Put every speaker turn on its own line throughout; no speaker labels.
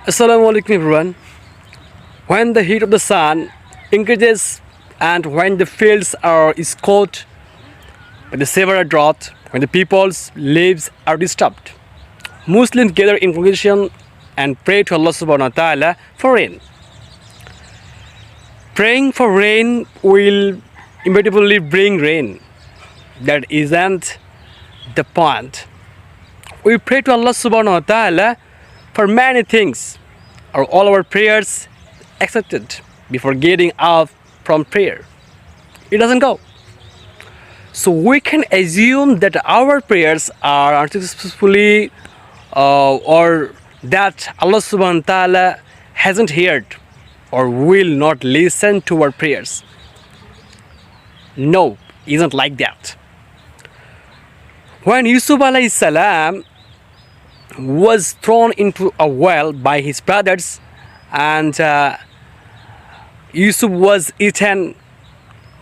Assalamu alaikum everyone. When the heat of the sun increases and when the fields are scorched by the severe drought, when the people's lives are disturbed, Muslims gather in congregation and pray to Allah subhanahu wa ta'ala for rain. Praying for rain will inevitably bring rain. That isn't the point. We pray to Allah subhanahu wa ta'ala for many things. Are all our prayers accepted before getting up from prayer? It doesn't go. So we can assume that our prayers are unsuccessfully or that Allah subhanahu wa ta'ala hasn't heard or will not listen to our prayers. No, it isn't like that. When Yusuf alayhi salam was thrown into a well by his brothers and Yusuf was eaten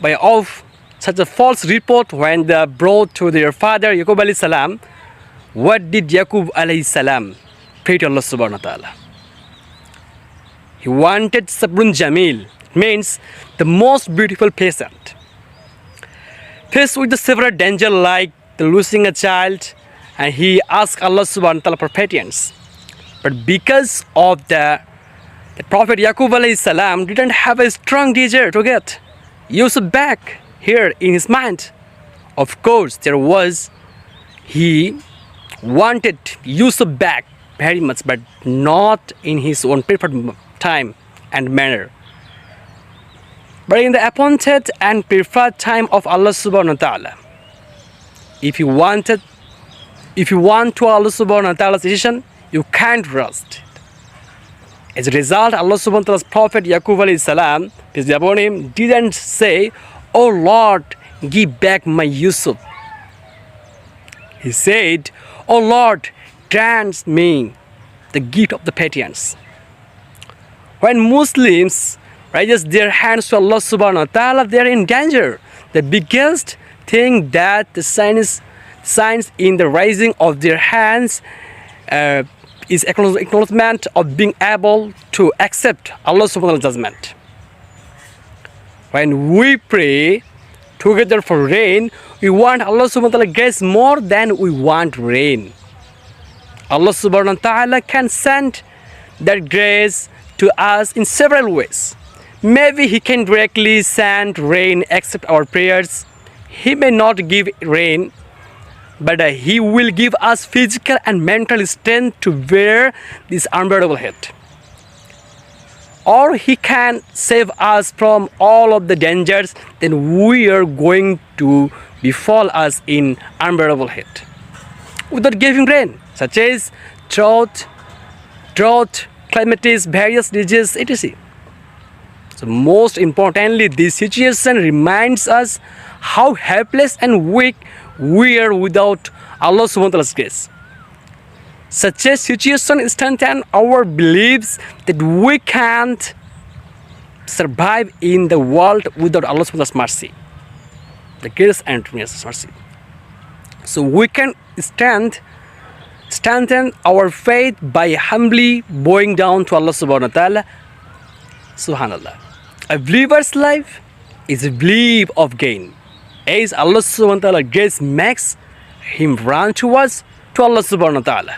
by of such a false report when they brought to their father Yaqub alayhi salam, what did Yaqub alayhi salam pray to Allah subhanahu wa ta'ala? He wanted sabrun jamil, means the most beautiful patient. Faced with the severe danger like the losing a child, and he asked Allah subhanahu wa ta'ala for patience. But because of the Prophet Yaqub alayhi salam didn't have a strong desire to get Yusuf back here in his mind. Of course, he wanted Yusuf back very much, but not in his own preferred time and manner, but in the appointed and preferred time of Allah subhanahu wa ta'ala. If you want to Allah subhanahu wa ta'ala's decision, you can't rest. As a result, Allah subhanahu wa ta'ala's Prophet Yaqub alayhi salam, peace be upon him, didn't say, "Oh Lord, give back my Yusuf." He said, "Oh Lord, grant me the gift of the patience." When Muslims raise their hands to Allah subhanahu wa ta'ala, they are in danger. The biggest thing that the signs in the raising of their hands is acknowledgement of being able to accept Allah subhanahu wa ta'ala's judgment. When we pray together for rain, we want Allah subhanahu wa ta'ala grace more than we want rain. Allah subhanahu wa ta'ala can send that grace to us in several ways. Maybe He can directly send rain, accept our prayers. He may not give rain, but He will give us physical and mental strength to bear this unbearable heat. Or He can save us from all of the dangers that we are going to befall us in unbearable heat without giving rain, such as drought, calamities, various diseases, etc. So most importantly, this situation reminds us how helpless and weak we are without Allah subhanahu wa ta'ala's grace. Such a situation strengthens our beliefs that we can't survive in the world without Allah subhanahu wa ta'ala's mercy, the grace and tremendous mercy. So we can strengthen our faith by humbly bowing down to Allah subhanahu wa ta'ala. Subhanallah. A believer's life is a belief of gain, as Allah subhanahu wa ta'ala grace makes him run towards to Allah subhanahu wa ta'ala.